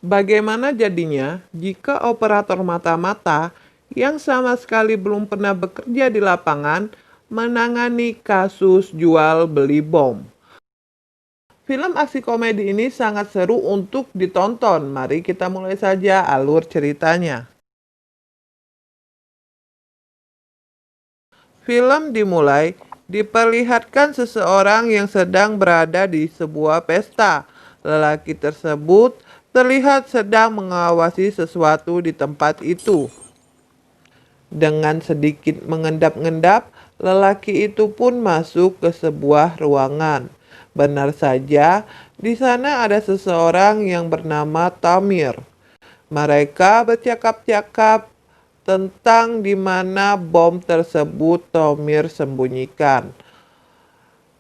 Bagaimana jadinya jika operator mata-mata yang sama sekali belum pernah bekerja di lapangan menangani kasus jual beli bom? Film aksi komedi ini sangat seru untuk ditonton. Mari kita mulai saja alur ceritanya. Film dimulai diperlihatkan seseorang yang sedang berada di sebuah pesta. Lelaki tersebut terlihat sedang mengawasi sesuatu di tempat itu. Dengan sedikit mengendap-endap, lelaki itu pun masuk ke sebuah ruangan. Benar saja, di sana ada seseorang yang bernama Tamir. Mereka bercakap-cakap tentang di mana bom tersebut Tomir sembunyikan.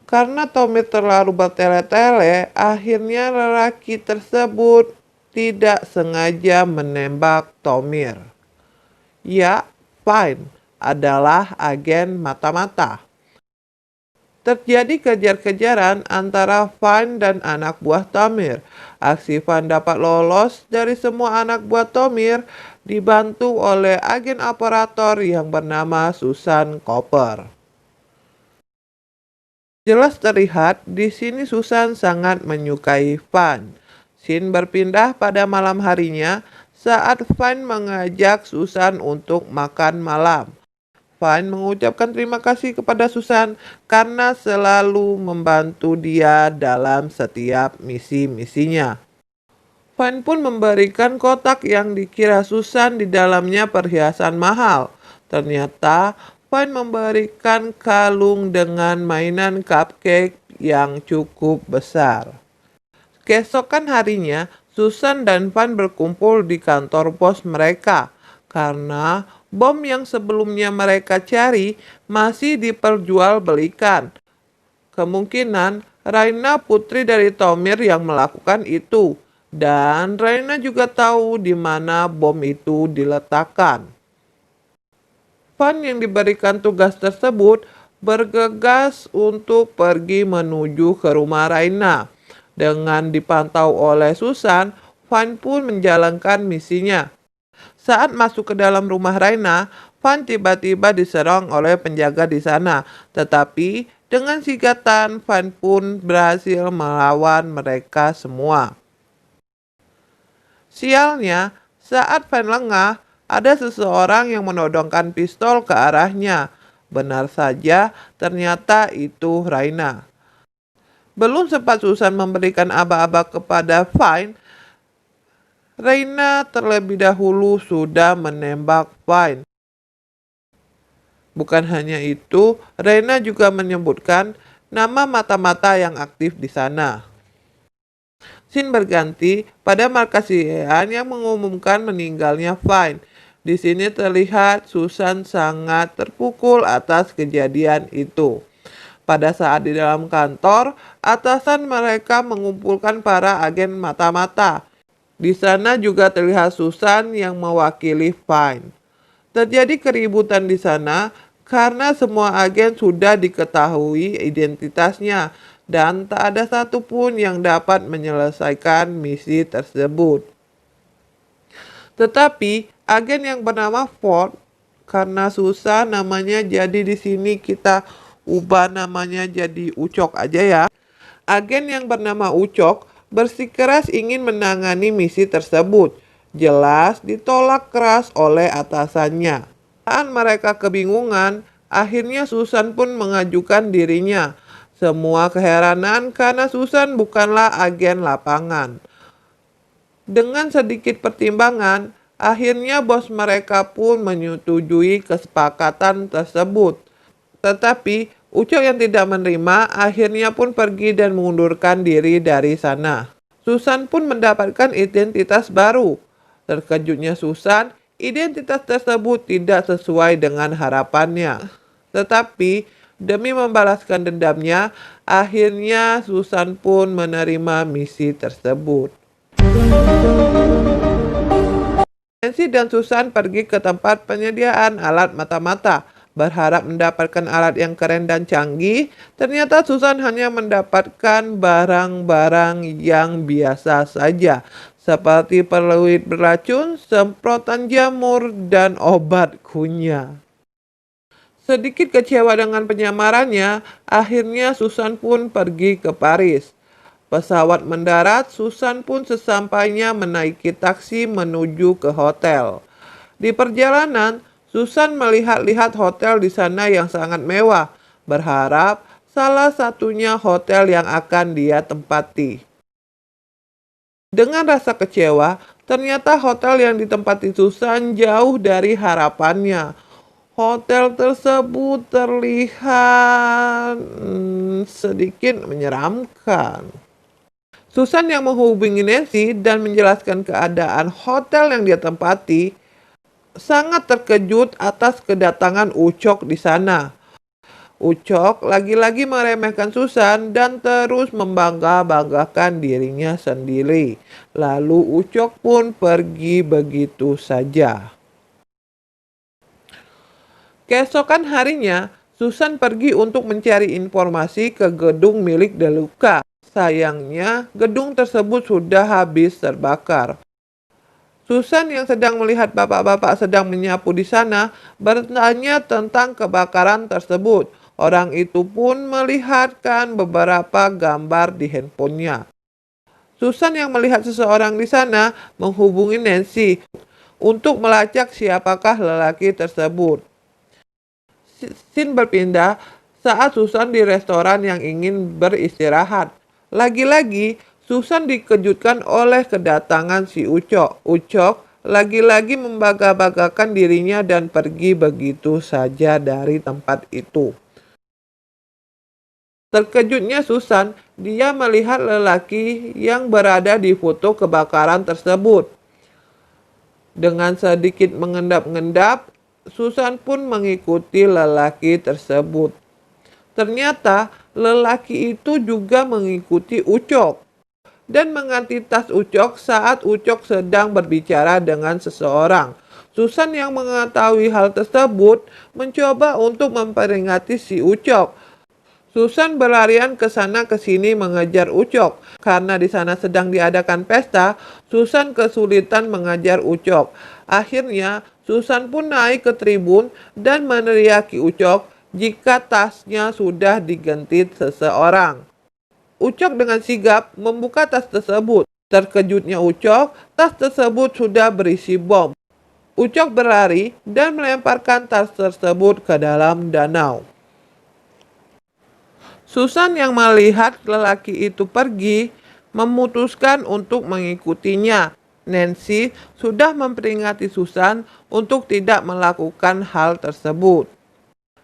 Karena Tomir terlalu bertele-tele, akhirnya lelaki tersebut tidak sengaja menembak Tomir. Ya, Fine adalah agen mata-mata. Terjadi kejar-kejaran antara Fine dan anak buah Tomir. Aksi Fine dapat lolos dari semua anak buah Tomir dibantu oleh agen operator yang bernama Susan Cooper. Jelas terlihat di sini Susan sangat menyukai Fine. Scene berpindah pada malam harinya saat Fine mengajak Susan untuk makan malam. Fine mengucapkan terima kasih kepada Susan karena selalu membantu dia dalam setiap misi-misinya. Fine pun memberikan kotak yang dikira Susan di dalamnya perhiasan mahal. Ternyata Fine memberikan kalung dengan mainan cupcake yang cukup besar. Keesokan harinya, Susan dan Fine berkumpul di kantor pos mereka karena bom yang sebelumnya mereka cari masih diperjualbelikan. Kemungkinan Raina putri dari Tomir yang melakukan itu. Dan Raina juga tahu di mana bom itu diletakkan. Van yang diberikan tugas tersebut bergegas untuk pergi menuju ke rumah Raina. Dengan dipantau oleh Susan, Van pun menjalankan misinya. Saat masuk ke dalam rumah Raina, Van tiba-tiba diserang oleh penjaga di sana. Tetapi dengan sigatan, Van pun berhasil melawan mereka semua. Sialnya, saat Van lengah, ada seseorang yang menodongkan pistol ke arahnya. Benar saja, ternyata itu Raina. Belum sempat Susan memberikan aba-aba kepada Fine, Raina terlebih dahulu sudah menembak Fine. Bukan hanya itu, Raina juga menyebutkan nama mata-mata yang aktif di sana. Scene berganti pada markas CIA yang mengumumkan meninggalnya Fine. Di sini terlihat Susan sangat terpukul atas kejadian itu. Pada saat di dalam kantor, atasan mereka mengumpulkan para agen mata-mata. Di sana juga terlihat Susan yang mewakili Fine. Terjadi keributan di sana karena semua agen sudah diketahui identitasnya dan tak ada satupun yang dapat menyelesaikan misi tersebut. Tetapi agen yang bernama Ford, karena susah namanya jadi di sini kita ubah namanya jadi Ucok aja ya. Agen yang bernama Ucok bersikeras ingin menangani misi tersebut. Jelas ditolak keras oleh atasannya. Saat mereka kebingungan, akhirnya Susan pun mengajukan dirinya. Semua keheranan karena Susan bukanlah agen lapangan. Dengan sedikit pertimbangan, akhirnya bos mereka pun menyetujui kesepakatan tersebut. Tetapi Ucok yang tidak menerima akhirnya pun pergi dan mengundurkan diri dari sana. Susan pun mendapatkan identitas baru. Terkejutnya Susan, identitas tersebut tidak sesuai dengan harapannya. Tetapi demi membalaskan dendamnya, akhirnya Susan pun menerima misi tersebut. Nancy dan Susan pergi ke tempat penyediaan alat mata-mata, berharap mendapatkan alat yang keren dan canggih. Ternyata Susan hanya mendapatkan barang-barang yang biasa saja, seperti peluit beracun, semprotan jamur, dan obat kunyah. Sedikit kecewa dengan penyamarannya, akhirnya Susan pun pergi ke Paris. Pesawat mendarat, Susan pun sesampainya menaiki taksi menuju ke hotel. Di perjalanan, Susan melihat-lihat hotel di sana yang sangat mewah, berharap salah satunya hotel yang akan dia tempati. Dengan rasa kecewa, ternyata hotel yang ditempati Susan jauh dari harapannya. Hotel tersebut terlihat sedikit menyeramkan. Susan yang menghubungi Nancy dan menjelaskan keadaan hotel yang dia tempati sangat terkejut atas kedatangan Ucok di sana. Ucok lagi-lagi meremehkan Susan dan terus membangga-banggakan dirinya sendiri. Lalu Ucok pun pergi begitu saja. Keesokan harinya, Susan pergi untuk mencari informasi ke gedung milik Deluca. Sayangnya, gedung tersebut sudah habis terbakar. Susan yang sedang melihat bapak-bapak sedang menyapu di sana bertanya tentang kebakaran tersebut. Orang itu pun melihatkan beberapa gambar di handphonenya. Susan yang melihat seseorang di sana menghubungi Nancy untuk melacak siapakah lelaki tersebut. Scene berpindah saat Susan di restoran yang ingin beristirahat. Lagi-lagi Susan dikejutkan oleh kedatangan si Ucok. Ucok lagi-lagi membangga-banggakan dirinya dan pergi begitu saja dari tempat itu. Terkejutnya Susan, dia melihat lelaki yang berada di foto kebakaran tersebut. Dengan sedikit mengendap-endap, Susan pun mengikuti lelaki tersebut. Ternyata lelaki itu juga mengikuti Ucok dan mengganti tas Ucok saat Ucok sedang berbicara dengan seseorang. Susan yang mengetahui hal tersebut mencoba untuk memperingati si Ucok. Susan berlarian ke sana ke sini mengejar Ucok. Karena di sana sedang diadakan pesta, Susan kesulitan mengejar Ucok. Akhirnya, Susan pun naik ke tribun dan meneriaki Ucok jika tasnya sudah diganti seseorang. Ucok dengan sigap membuka tas tersebut. Terkejutnya Ucok, tas tersebut sudah berisi bom. Ucok berlari dan melemparkan tas tersebut ke dalam danau. Susan yang melihat lelaki itu pergi, memutuskan untuk mengikutinya. Nancy sudah memperingati Susan untuk tidak melakukan hal tersebut.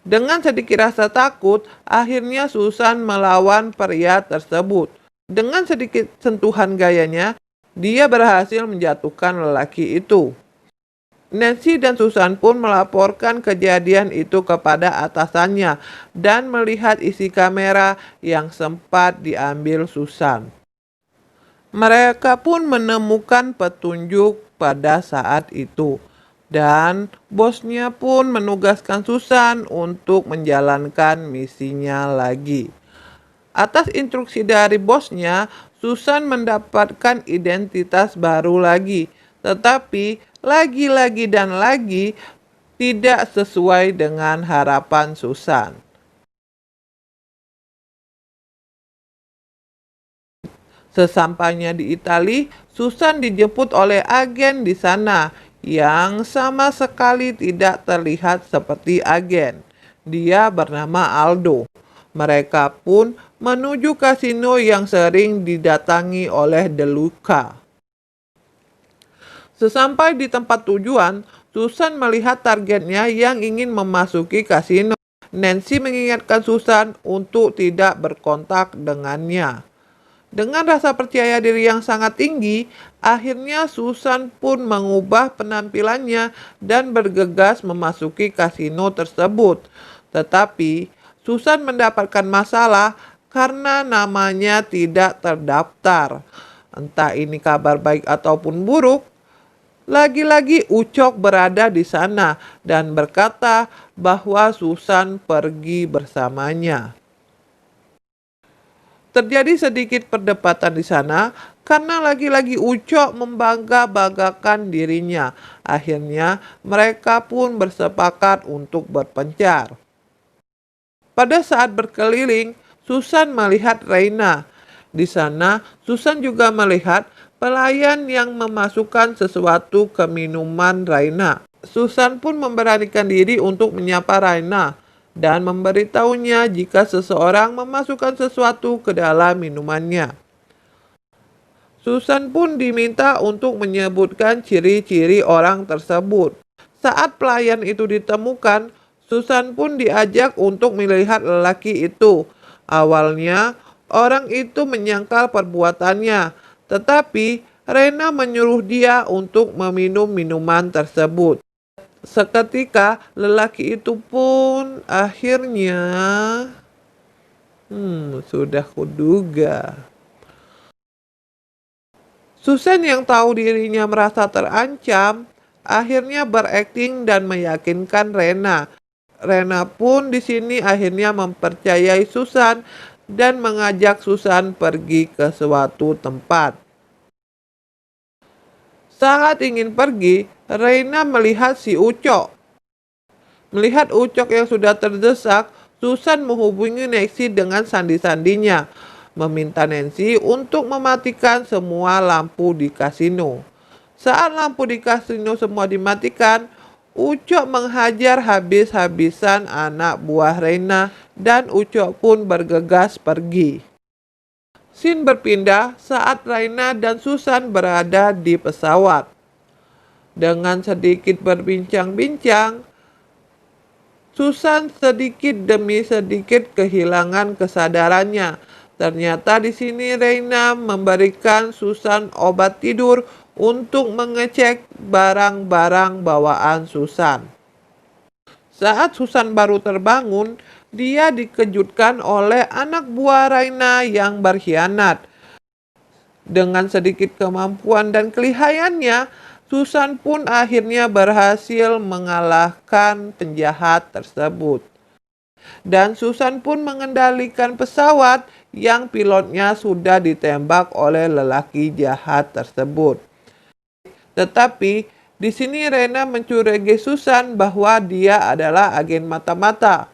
Dengan sedikit rasa takut, akhirnya Susan melawan pria tersebut. Dengan sedikit sentuhan gayanya, dia berhasil menjatuhkan lelaki itu. Nancy dan Susan pun melaporkan kejadian itu kepada atasannya dan melihat isi kamera yang sempat diambil Susan. Mereka pun menemukan petunjuk pada saat itu. Dan bosnya pun menugaskan Susan untuk menjalankan misinya lagi. Atas instruksi dari bosnya, Susan mendapatkan identitas baru lagi. Tetapi lagi-lagi dan lagi tidak sesuai dengan harapan Susan. Sesampainya di Italia, Susan dijemput oleh agen di sana yang sama sekali tidak terlihat seperti agen. Dia bernama Aldo. Mereka pun menuju kasino yang sering didatangi oleh Deluca. Sesampai di tempat tujuan, Susan melihat targetnya yang ingin memasuki kasino. Nancy mengingatkan Susan untuk tidak berkontak dengannya. Dengan rasa percaya diri yang sangat tinggi, akhirnya Susan pun mengubah penampilannya dan bergegas memasuki kasino tersebut. Tetapi Susan mendapatkan masalah karena namanya tidak terdaftar. Entah ini kabar baik ataupun buruk, lagi-lagi Ucok berada di sana dan berkata bahwa Susan pergi bersamanya. Terjadi sedikit perdebatan di sana karena lagi-lagi Ucok membangga-banggakan dirinya. Akhirnya mereka pun bersepakat untuk berpencar. Pada saat berkeliling, Susan melihat Reina. Di sana, Susan juga melihat pelayan yang memasukkan sesuatu ke minuman Reina. Susan pun memberanikan diri untuk menyapa Reina dan memberitahunya jika seseorang memasukkan sesuatu ke dalam minumannya. Susan pun diminta untuk menyebutkan ciri-ciri orang tersebut. Saat pelayan itu ditemukan, Susan pun diajak untuk melihat lelaki itu. Awalnya, orang itu menyangkal perbuatannya, tetapi Rena menyuruh dia untuk meminum minuman tersebut. Seketika, lelaki itu pun akhirnya, sudah kuduga. Susan yang tahu dirinya merasa terancam, akhirnya berakting dan meyakinkan Rena. Rena pun di sini akhirnya mempercayai Susan dan mengajak Susan pergi ke suatu tempat. Saat ingin pergi, Rena melihat si Ucok. Melihat Ucok yang sudah terdesak, Susan menghubungi Nancy dengan sandi-sandinya, meminta Nancy untuk mematikan semua lampu di kasino. Saat lampu di kasino semua dimatikan, Ucok menghajar habis-habisan anak buah Rena dan Ucok pun bergegas pergi. Scene berpindah saat Rena dan Susan berada di pesawat. Dengan sedikit berbincang-bincang, Susan sedikit demi sedikit kehilangan kesadarannya. Ternyata di sini Reina memberikan Susan obat tidur untuk mengecek barang-barang bawaan Susan. Saat Susan baru terbangun, dia dikejutkan oleh anak buah Reina yang berkhianat. Dengan sedikit kemampuan dan kelihayannya, Susan pun akhirnya berhasil mengalahkan penjahat tersebut. Dan Susan pun mengendalikan pesawat yang pilotnya sudah ditembak oleh lelaki jahat tersebut. Tetapi di sini Rena mencurigai Susan bahwa dia adalah agen mata-mata.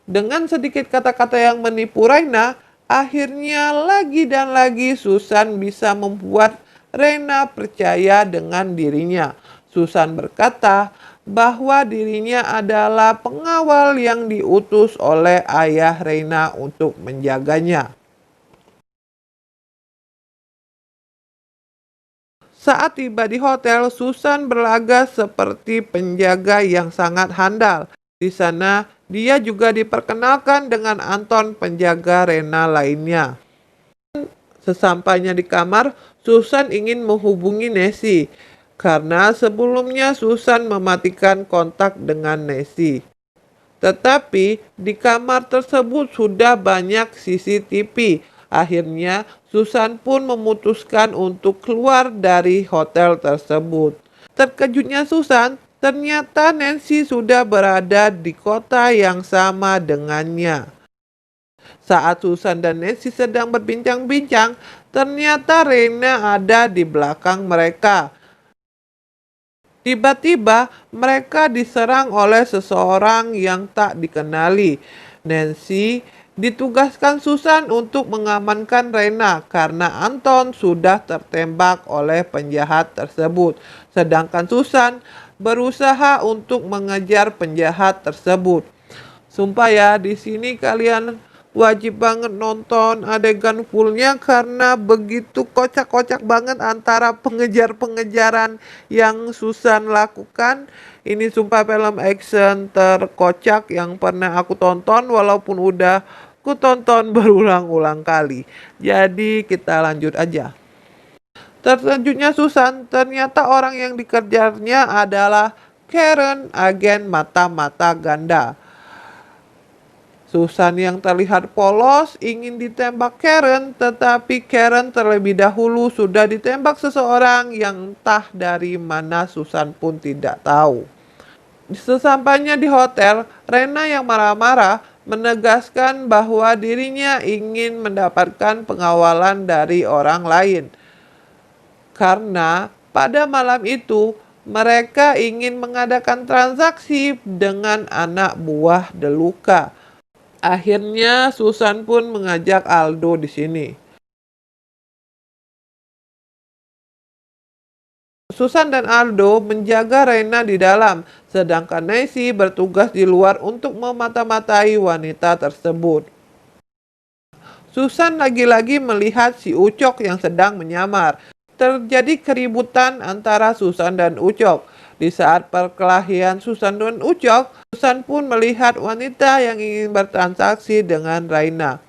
Dengan sedikit kata-kata yang menipu Rena, akhirnya lagi dan lagi Susan bisa membuat Rena percaya dengan dirinya. Susan berkata bahwa dirinya adalah pengawal yang diutus oleh ayah Rena untuk menjaganya. Saat tiba di hotel, Susan berlagak seperti penjaga yang sangat handal. Di sana, dia juga diperkenalkan dengan Anton, penjaga Rena lainnya. Sesampainya di kamar, Susan ingin menghubungi Nancy karena sebelumnya Susan mematikan kontak dengan Nancy. Tetapi di kamar tersebut sudah banyak CCTV. Akhirnya Susan pun memutuskan untuk keluar dari hotel tersebut. Terkejutnya Susan, ternyata Nancy sudah berada di kota yang sama dengannya. Saat Susan dan Nancy sedang berbincang-bincang, ternyata Rena ada di belakang mereka. Tiba-tiba mereka diserang oleh seseorang yang tak dikenali. Nancy ditugaskan Susan untuk mengamankan Rena karena Anton sudah tertembak oleh penjahat tersebut. Sedangkan Susan berusaha untuk mengejar penjahat tersebut. Sumpah ya, di sini kalian wajib banget nonton adegan fullnya karena begitu kocak-kocak banget antara pengejar-pengejaran yang Susan lakukan. Ini sumpah film action terkocak yang pernah aku tonton walaupun udah aku tonton berulang-ulang kali. Jadi kita lanjut aja. Terkejutnya Susan, ternyata orang yang dikejarnya adalah Karen, agen mata-mata ganda. Susan yang terlihat polos ingin ditembak Karen, tetapi Karen terlebih dahulu sudah ditembak seseorang yang entah dari mana Susan pun tidak tahu. Sesampainya di hotel, Rena yang marah-marah menegaskan bahwa dirinya ingin mendapatkan pengawalan dari orang lain. Karena pada malam itu mereka ingin mengadakan transaksi dengan anak buah Deluca. Akhirnya Susan pun mengajak Aldo di sini. Susan dan Aldo menjaga Reina di dalam, sedangkan Nancy bertugas di luar untuk memata-matai wanita tersebut. Susan lagi-lagi melihat si Ucok yang sedang menyamar. Terjadi keributan antara Susan dan Ucok. Di saat perkelahian Susan dan Ucok, Susan pun melihat wanita yang ingin bertransaksi dengan Reina.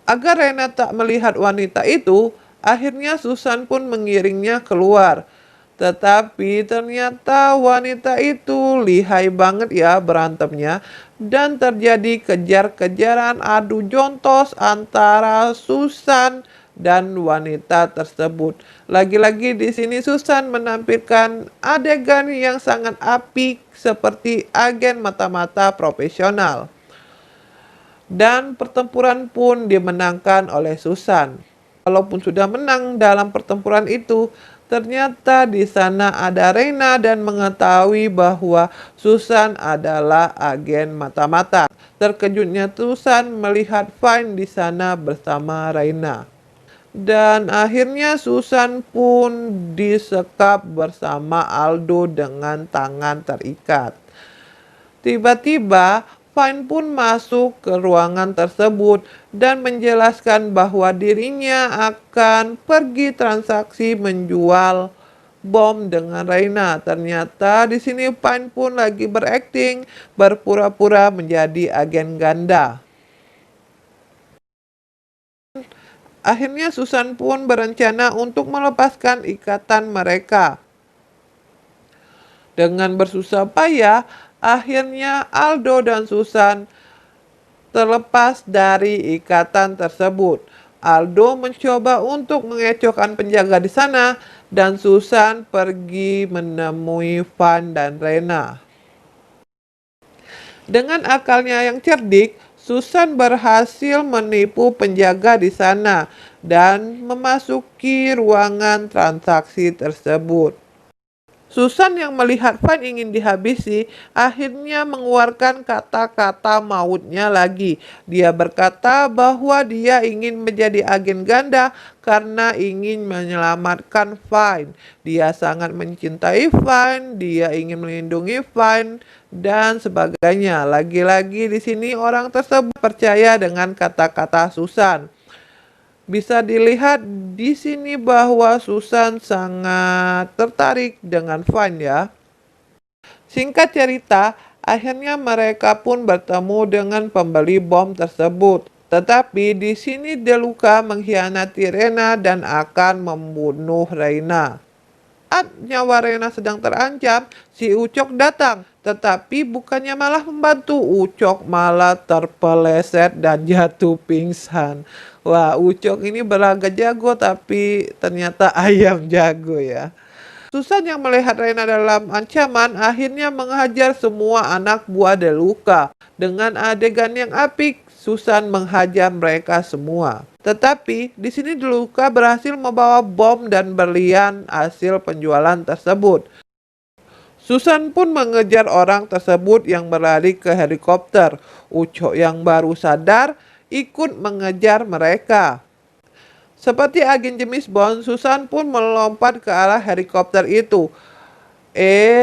Agar Reina tak melihat wanita itu, akhirnya Susan pun mengiringnya keluar. Tetapi ternyata wanita itu lihai banget ya berantemnya, dan terjadi kejar-kejaran adu jontos antara Susan dan wanita tersebut. Lagi-lagi di sini Susan menampilkan adegan yang sangat apik seperti agen mata-mata profesional. Dan pertempuran pun dimenangkan oleh Susan. Walaupun sudah menang dalam pertempuran itu, ternyata di sana ada Reina dan mengetahui bahwa Susan adalah agen mata-mata. Terkejutnya Susan melihat Fine di sana bersama Reina. Dan akhirnya Susan pun disekap bersama Aldo dengan tangan terikat. Tiba-tiba Fine pun masuk ke ruangan tersebut dan menjelaskan bahwa dirinya akan pergi transaksi menjual bom dengan Reina. Ternyata di sini Fine pun lagi berakting, berpura-pura menjadi agen ganda. Akhirnya Susan pun berencana untuk melepaskan ikatan mereka. Dengan bersusah payah, akhirnya Aldo dan Susan terlepas dari ikatan tersebut. Aldo mencoba untuk mengecohkan penjaga di sana dan Susan pergi menemui Van dan Reina. Dengan akalnya yang cerdik, Susan berhasil menipu penjaga di sana dan memasuki ruangan transaksi tersebut. Susan yang melihat Van ingin dihabisi, akhirnya mengeluarkan kata-kata mautnya lagi. Dia berkata bahwa dia ingin menjadi agen ganda karena ingin menyelamatkan Van. Dia sangat mencintai Van, dia ingin melindungi Van, dan sebagainya. Lagi-lagi di sini orang tersebut percaya dengan kata-kata Susan. Bisa dilihat di sini bahwa Susan sangat tertarik dengan Van ya. Singkat cerita, akhirnya mereka pun bertemu dengan pembeli bom tersebut. Tetapi di sini Deluca mengkhianati Reina dan akan membunuh Reina. Saat nyawa Reina sedang terancam, si Ucok datang. Tetapi bukannya malah membantu, Ucok malah terpeleset dan jatuh pingsan. Wah, Ucok ini berlagak jago tapi ternyata ayam jago ya. Susan yang melihat Reina dalam ancaman akhirnya menghajar semua anak buah Deluca. Dengan adegan yang apik, Susan menghajar mereka semua. Tetapi di sini Deluca berhasil membawa bom dan berlian hasil penjualan tersebut. Susan pun mengejar orang tersebut yang berlari ke helikopter. Ucok yang baru sadar ikut mengejar mereka. Seperti agen James Bond, Susan pun melompat ke arah helikopter itu.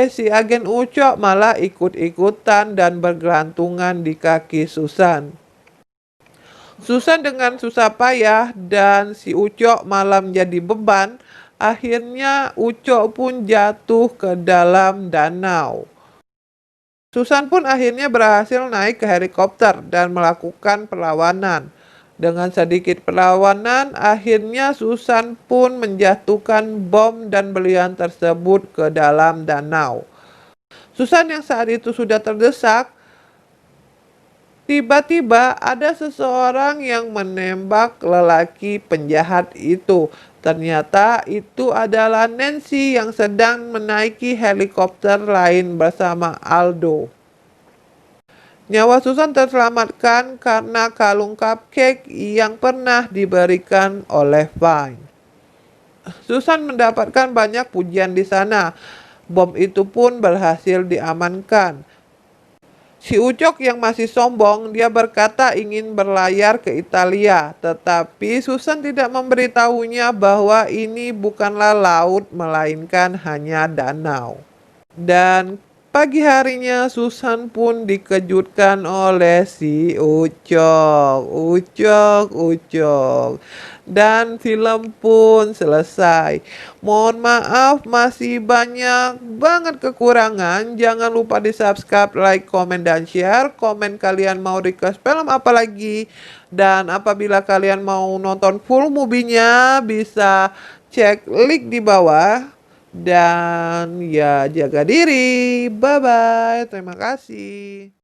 Si agen Ucok malah ikut-ikutan dan bergelantungan di kaki Susan. Susan dengan susah payah dan si Ucok malah menjadi beban. Akhirnya Ucok pun jatuh ke dalam danau. Susan pun akhirnya berhasil naik ke helikopter dan melakukan perlawanan. Dengan sedikit perlawanan, akhirnya Susan pun menjatuhkan bom dan berlian tersebut ke dalam danau. Susan yang saat itu sudah terdesak, tiba-tiba ada seseorang yang menembak lelaki penjahat itu. Ternyata itu adalah Nancy yang sedang menaiki helikopter lain bersama Aldo. Nyawa Susan terselamatkan karena kalung cupcake yang pernah diberikan oleh Vine. Susan mendapatkan banyak pujian di sana. Bom itu pun berhasil diamankan. Si Ucok yang masih sombong, dia berkata ingin berlayar ke Italia, tetapi Susan tidak memberitahunya bahwa ini bukanlah laut melainkan hanya danau. Dan pagi harinya Susan pun dikejutkan oleh si Ucok, Ucok, Ucok. Dan film pun selesai. Mohon maaf masih banyak banget kekurangan. Jangan lupa di subscribe, like, komen, dan share. Komen kalian mau request film apa lagi. Dan apabila kalian mau nonton full movie-nya bisa cek link di bawah. Dan ya jaga diri. Bye bye. Terima kasih.